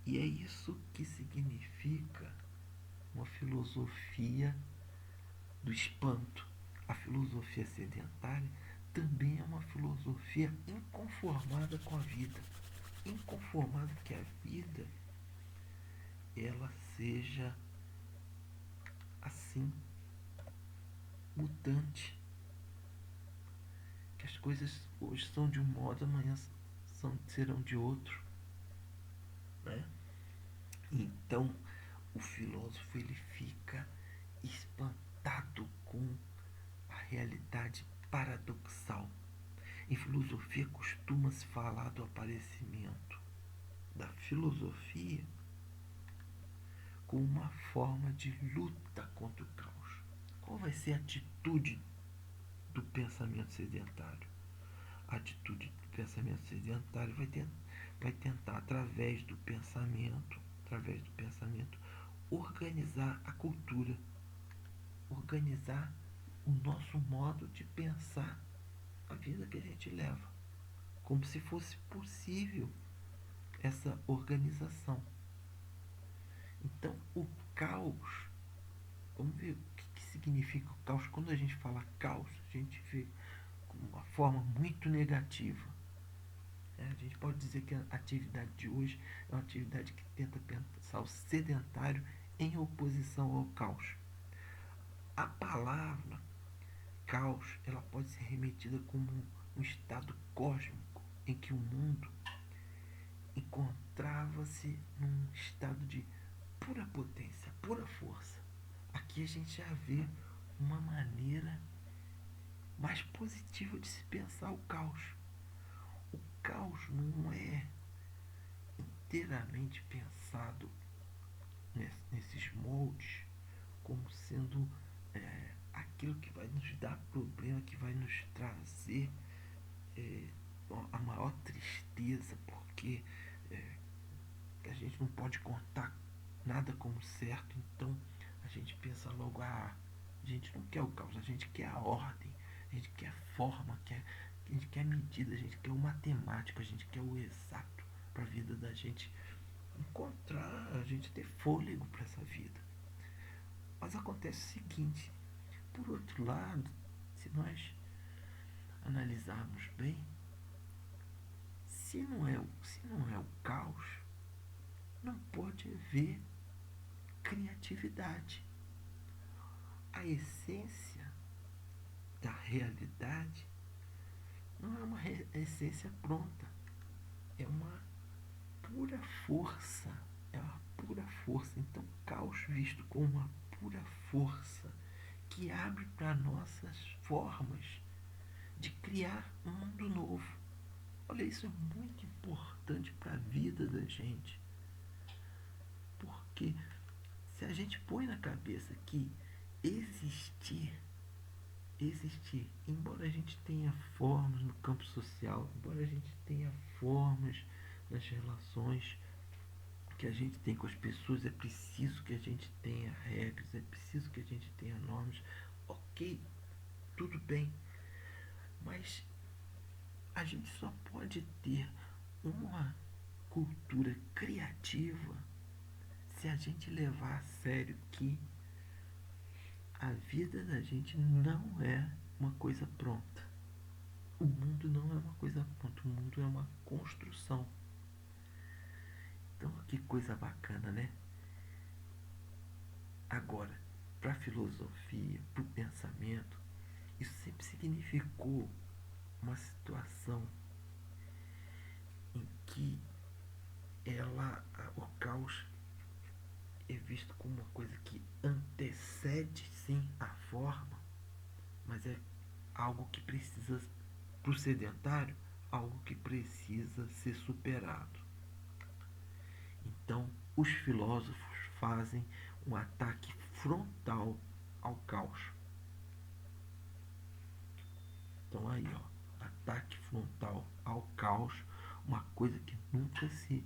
E é isso que significa uma filosofia do espanto. A filosofia sedentária também é uma filosofia inconformada com a vida, inconformada que a vida ela seja assim, mutante, que as coisas hoje são de um modo, amanhã serão de outro, né? Então o filósofo ele fica espantado com a realidade paradoxal. Em filosofia costuma-se falar do aparecimento da filosofia como uma forma de luta contra o caos. Qual vai ser a atitude do pensamento sedentário? A atitude do pensamento sedentário vai tentar, através do pensamento, organizar a cultura, organizar o nosso modo de pensar a vida que a gente leva, como se fosse possível essa organização. Então, o caos, vamos ver o que significa o caos. Quando a gente fala caos, a gente vê como uma forma muito negativa. A gente pode dizer que a atividade de hoje é uma atividade que tenta pensar o sedentário em oposição ao caos. A palavra caos ela pode ser remetida como um estado cósmico em que o mundo encontrava-se num estado de pura potência, pura força. Aqui a gente já vê uma maneira mais positiva de se pensar o caos. O caos não é inteiramente pensado nesses moldes como sendo aquilo que vai nos dar problema, que vai nos trazer é, a maior tristeza, porque é, a gente não pode contar nada como certo, então a gente pensa logo, a gente não quer o caos, a gente quer a ordem, a gente quer forma, a gente quer medida, a gente quer o matemático, a gente quer o exato para a vida da gente encontrar, a gente ter fôlego para essa vida. Mas acontece o seguinte, por outro lado, se nós analisarmos bem, se não é o caos, não pode haver criatividade. A essência da realidade não é uma essência pronta, é uma pura força, é uma pura força. Então, caos visto como uma pura força que abre para nossas formas de criar um mundo novo. Olha, isso é muito importante para a vida da gente, porque se a gente põe na cabeça que existir, embora a gente tenha formas no campo social, embora a gente tenha formas nas relações que a gente tem com as pessoas, é preciso que a gente tenha regras, é preciso que a gente tenha normas. Ok, tudo bem, mas a gente só pode ter uma cultura criativa se a gente levar a sério que a vida da gente não é uma coisa pronta. O mundo não é uma coisa pronta, o mundo é uma construção. Então, que coisa bacana, né? Agora, para a filosofia, para o pensamento, isso sempre significou uma situação em que o caos é visto como uma coisa que antecede sim a forma, mas é algo que precisa, para o sedentário, algo que precisa ser superado. Então, os filósofos fazem um ataque frontal ao caos. Então aí, ó, ataque frontal ao caos, uma coisa que nunca se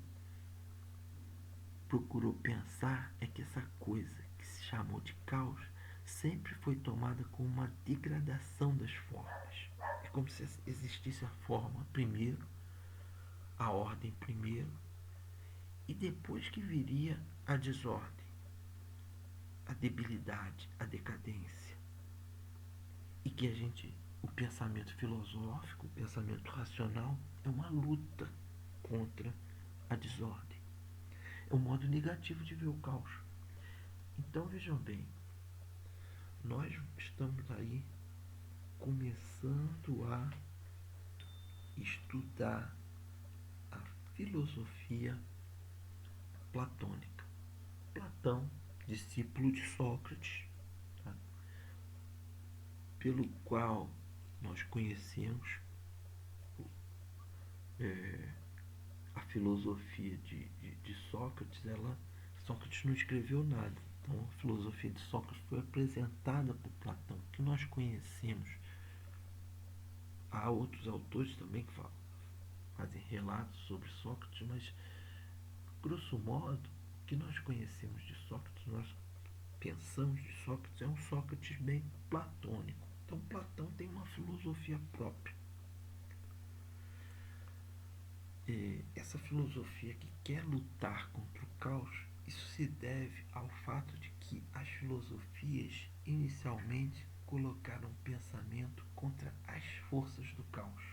procurou pensar é que essa coisa que se chamou de caos sempre foi tomada como uma degradação das formas. É como se existisse a forma primeiro, a ordem primeiro, E depois que viria a desordem, a debilidade, a decadência. E que o pensamento filosófico, o pensamento racional é uma luta contra a desordem. É um modo negativo de ver o caos. Então vejam bem, nós estamos aí começando a estudar a filosofia platônica. Platão, discípulo de Sócrates, tá? Pelo qual nós conhecemos a filosofia de Sócrates. Sócrates não escreveu nada. Então, a filosofia de Sócrates foi apresentada por Platão, que nós conhecemos. Há outros autores também que fazem relatos sobre Sócrates, mas, grosso modo, o que nós conhecemos de Sócrates, nós pensamos de Sócrates, é um Sócrates bem platônico. Então, Platão tem uma filosofia própria. Essa filosofia que quer lutar contra o caos, isso se deve ao fato de que as filosofias inicialmente colocaram o pensamento contra as forças do caos.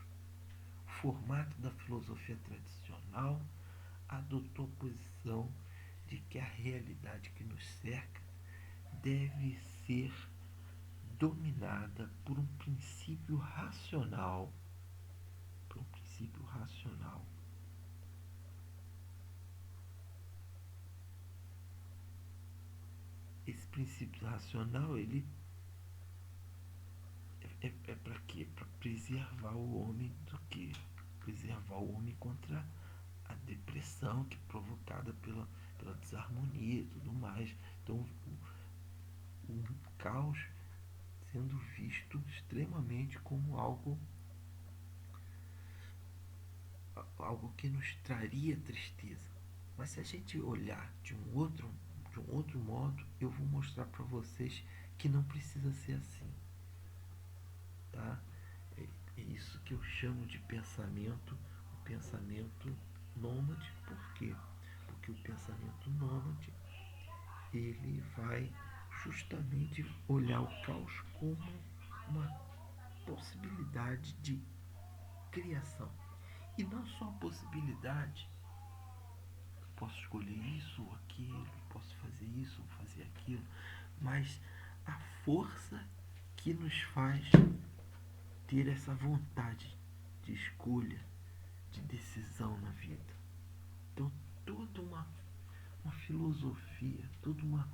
O formato da filosofia tradicional adotou a posição de que a realidade que nos cerca deve ser dominada por um princípio racional. Por um princípio racional. Esse princípio racional, ele é para quê? Para preservar o homem do quê? Preservar o homem contra a depressão que é provocada pela desarmonia e tudo mais. Então, o caos sendo visto extremamente como algo que nos traria tristeza. Mas se a gente olhar de um outro modo, eu vou mostrar para vocês que não precisa ser assim, tá? É isso que eu chamo de o pensamento nômade. Por quê? Porque o pensamento nômade, ele vai justamente olhar o caos como uma possibilidade de criação. E não só a possibilidade, posso escolher isso ou aquilo, posso fazer isso ou fazer aquilo, mas a força que nos faz ter essa vontade de escolha, de decisão na vida. Então, toda uma filosofia, toda uma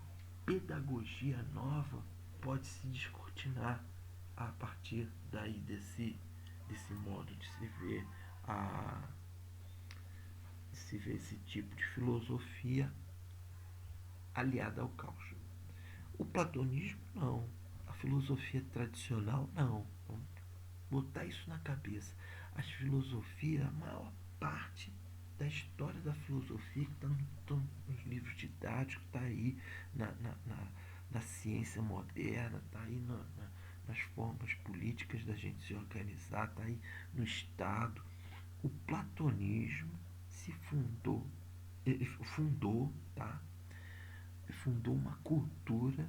pedagogia nova pode se descortinar a partir daí desse modo de se ver esse tipo de filosofia aliada ao caos. O platonismo não, a filosofia tradicional não. Vamos botar isso na cabeça. As filosofias, a maior parte da história da filosofia que está nos livros didáticos, está aí na ciência moderna, está aí nas formas políticas da gente se organizar, está aí no Estado. O platonismo se fundou, tá? Fundou uma cultura,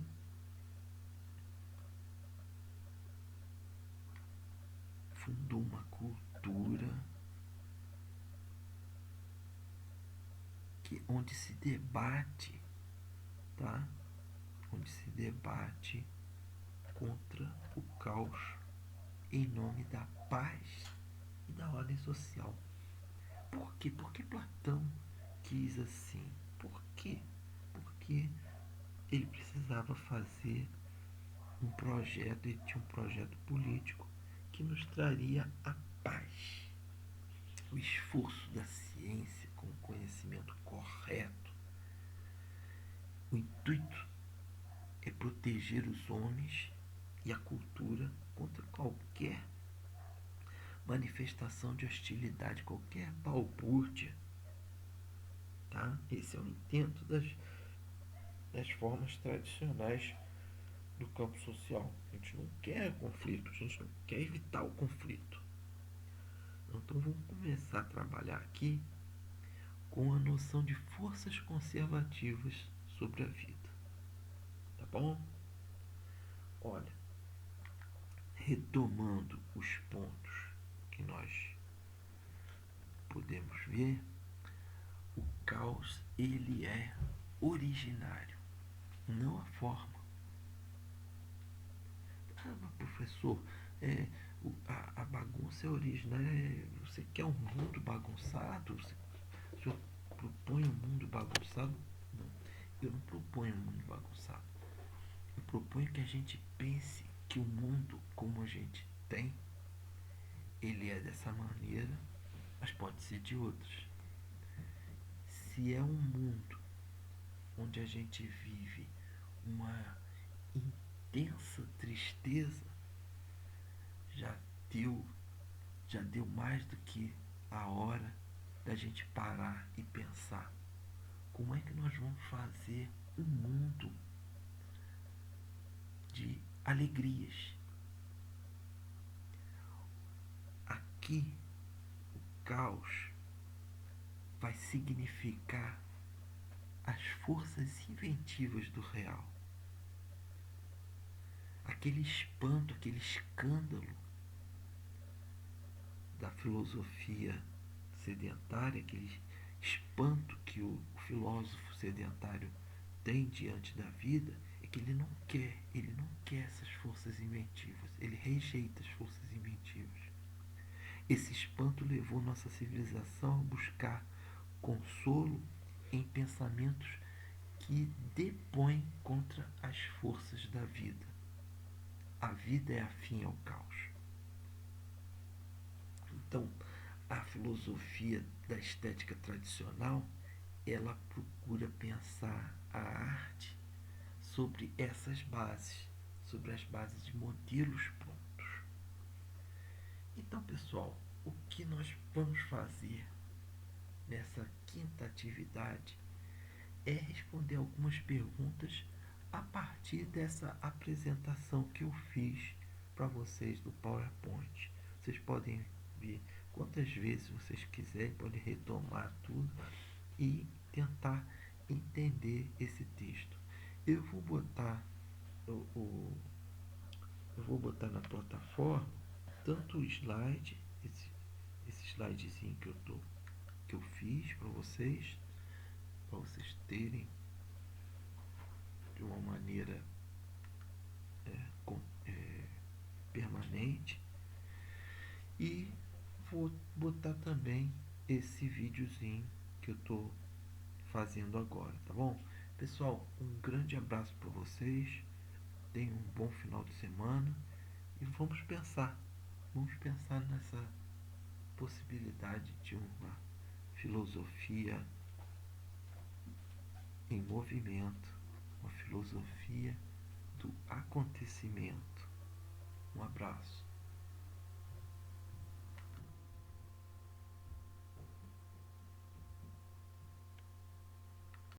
onde se debate, tá? Onde se debate contra o caos em nome da paz e da ordem social. Por quê? Porque Platão quis assim. Por quê? Porque ele precisava fazer um projeto, ele tinha um projeto político que nos traria a paz. O esforço da ciência com o conhecimento correto. O intuito é proteger os homens e a cultura contra qualquer manifestação de hostilidade, qualquer balbúrdia. Tá? Esse é o intento das formas tradicionais do campo social. A gente não quer conflito, a gente não quer evitar o conflito. Então vamos começar a trabalhar aqui com a noção de forças conservativas sobre a vida. Tá bom? Olha, retomando os pontos que nós podemos ver, o caos ele é originário, não a forma. Ah, mas professor, a bagunça é originária. Você quer um mundo bagunçado? O senhor propõe um mundo bagunçado? Não, eu não proponho um mundo bagunçado. Eu proponho que a gente pense que o mundo como a gente tem, ele é dessa maneira, mas pode ser de outras. Se é um mundo onde a gente vive uma intensa tristeza, já deu, já deu mais do que a hora da gente parar e pensar como é que nós vamos fazer um mundo de alegrias. Aqui o caos vai significar as forças inventivas do real. Aquele espanto, aquele escândalo da filosofia sedentária, aquele espanto que o filósofo sedentário tem diante da vida, é que ele não quer essas forças inventivas, ele rejeita as forças inventivas. Esse espanto levou nossa civilização a buscar consolo em pensamentos que depõem contra as forças da vida. A vida é afim ao caos. Então, a filosofia da estética tradicional, ela procura pensar a arte sobre essas bases, sobre as bases de modelos prontos. Então, pessoal, o que nós vamos fazer nessa quinta atividade é responder algumas perguntas a partir dessa apresentação que eu fiz para vocês do PowerPoint. Vocês podem ver quantas vezes vocês quiserem, podem retomar tudo e tentar entender esse texto. Eu vou botar eu vou botar na plataforma tanto o slide, esse slidezinho que eu fiz para vocês terem de uma maneira permanente, e vou botar também esse videozinho que eu estou fazendo agora, tá bom? Pessoal, um grande abraço para vocês, tenham um bom final de semana e vamos pensar nessa possibilidade de uma filosofia em movimento, uma filosofia do acontecimento. Um abraço.